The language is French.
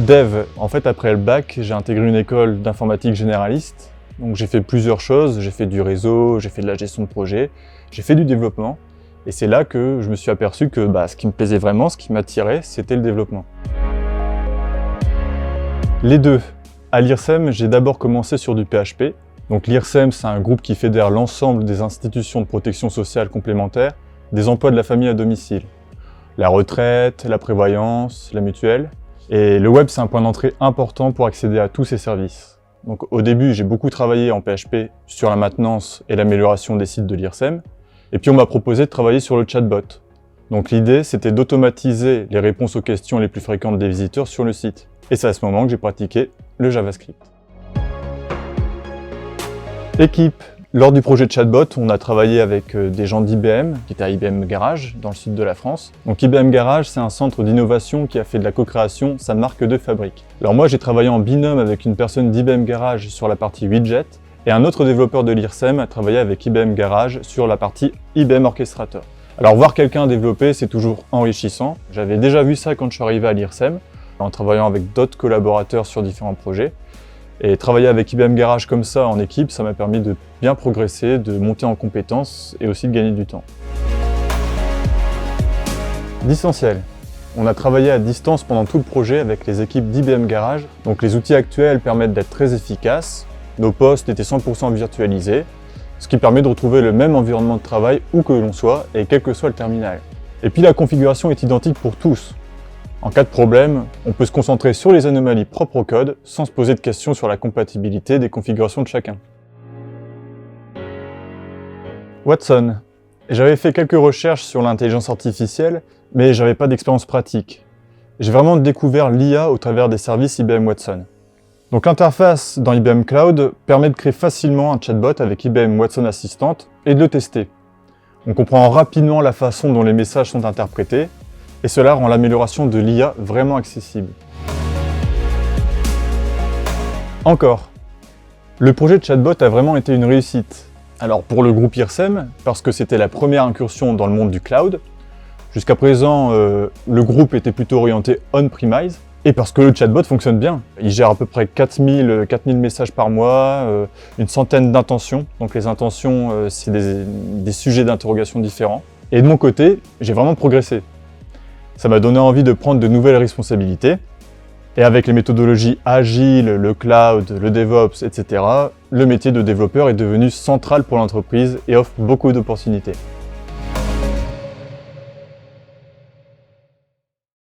Dev, en fait après le bac, j'ai intégré une école d'informatique généraliste. Donc j'ai fait plusieurs choses, j'ai fait du réseau, j'ai fait de la gestion de projet, j'ai fait du développement. Et c'est là que je me suis aperçu que ce qui me plaisait vraiment, ce qui m'attirait, c'était le développement. Les deux. À l'IRSEM, j'ai d'abord commencé sur du PHP. Donc l'IRSEM, c'est un groupe qui fédère l'ensemble des institutions de protection sociale complémentaire, des emplois de la famille à domicile. La retraite, la prévoyance, la mutuelle. Et le web, c'est un point d'entrée important pour accéder à tous ces services. Donc au début, j'ai beaucoup travaillé en PHP sur la maintenance et l'amélioration des sites de l'IRSEM. Et puis on m'a proposé de travailler sur le chatbot. Donc l'idée, c'était d'automatiser les réponses aux questions les plus fréquentes des visiteurs sur le site. Et c'est à ce moment que j'ai pratiqué le JavaScript. Équipe. Lors du projet de chatbot, on a travaillé avec des gens d'IBM, qui étaient à IBM Garage, dans le sud de la France. Donc IBM Garage, c'est un centre d'innovation qui a fait de la co-création sa marque de fabrique. Alors moi, j'ai travaillé en binôme avec une personne d'IBM Garage sur la partie widget, et un autre développeur de l'IRSEM a travaillé avec IBM Garage sur la partie IBM Orchestrator. Alors voir quelqu'un développer, c'est toujours enrichissant. J'avais déjà vu ça quand je suis arrivé à l'IRSEM, en travaillant avec d'autres collaborateurs sur différents projets. Et travailler avec IBM Garage comme ça en équipe, ça m'a permis de bien progresser, de monter en compétences et aussi de gagner du temps. Distanciel. On a travaillé à distance pendant tout le projet avec les équipes d'IBM Garage. Donc les outils actuels permettent d'être très efficaces. Nos postes étaient 100% virtualisés, ce qui permet de retrouver le même environnement de travail où que l'on soit et quel que soit le terminal. Et puis la configuration est identique pour tous. En cas de problème, on peut se concentrer sur les anomalies propres au code sans se poser de questions sur la compatibilité des configurations de chacun. Watson. J'avais fait quelques recherches sur l'intelligence artificielle, mais j'avais pas d'expérience pratique. J'ai vraiment découvert l'IA au travers des services IBM Watson. Donc l'interface dans IBM Cloud permet de créer facilement un chatbot avec IBM Watson Assistant et de le tester. On comprend rapidement la façon dont les messages sont interprétés, et cela rend l'amélioration de l'IA vraiment accessible. Encore, le projet de chatbot a vraiment été une réussite. Alors pour le groupe IRSEM, parce que c'était la première incursion dans le monde du cloud. Jusqu'à présent, le groupe était plutôt orienté on-premise, et parce que le chatbot fonctionne bien. Il gère à peu près 4000 messages par mois, une centaine d'intentions. Donc les intentions, c'est des sujets d'interrogation différents. Et de mon côté, j'ai vraiment progressé. Ça m'a donné envie de prendre de nouvelles responsabilités. Et avec les méthodologies agiles, le cloud, le DevOps, etc., le métier de développeur est devenu central pour l'entreprise et offre beaucoup d'opportunités.